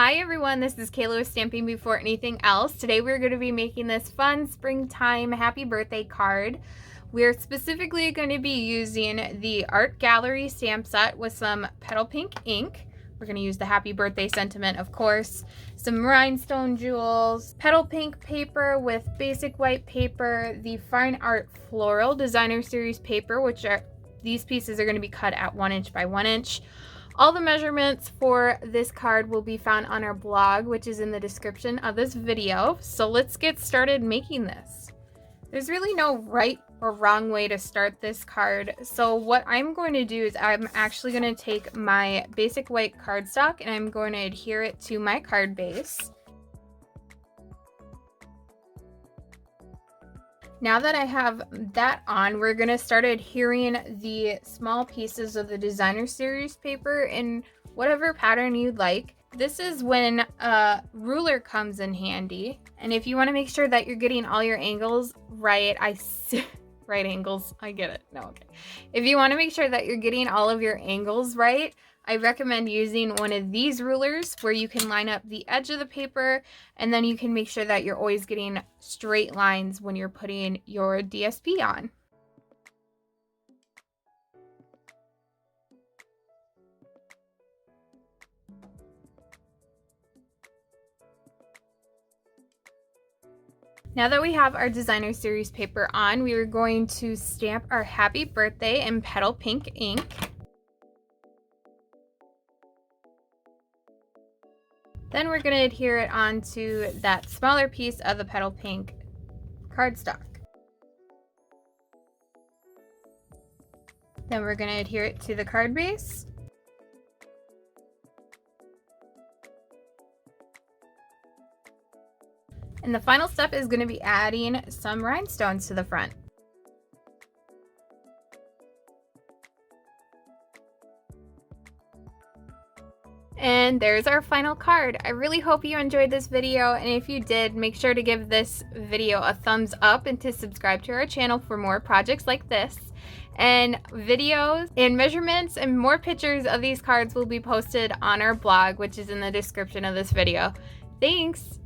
Hi everyone, this is Kayla with Stamping Before Anything Else. Today we're going to be making this fun springtime happy birthday card. We're specifically going to be using the art gallery stamp set with some Petal pink ink. We're going to use the happy birthday sentiment, of course, some rhinestone jewels, Petal pink paper with basic white paper, the fine art floral designer series paper, which are these pieces are going to be cut at 1 inch by 1 inch. All the measurements for this card will be found on our blog, which is in the description of this video. So let's get started making this. There's really no right or wrong way to start this card. So what I'm going to do is I'm actually going to take my basic white cardstock and I'm going to adhere it to my card base. Now that I have that on, we're going to start adhering the small pieces of the designer series paper in whatever pattern you'd like. This is when a ruler comes in handy. And if you want to make sure that you're getting all your angles right, right angles, I get it. No, okay. If you want to make sure that you're getting all of your angles right, I recommend using one of these rulers where you can line up the edge of the paper and then you can make sure that you're always getting straight lines when you're putting your DSP on. Now that we have our designer series paper on, we are going to stamp our happy birthday in Petal pink ink. Then we're going to adhere it onto that smaller piece of the Petal pink cardstock. Then we're going to adhere it to the card base. And the final step is going to be adding some rhinestones to the front. And there's our final card. I really hope you enjoyed this video, and if you did, make sure to give this video a thumbs up and to subscribe to our channel for more projects like this. And videos and measurements and more pictures of these cards will be posted on our blog, which is in the description of this video. Thanks!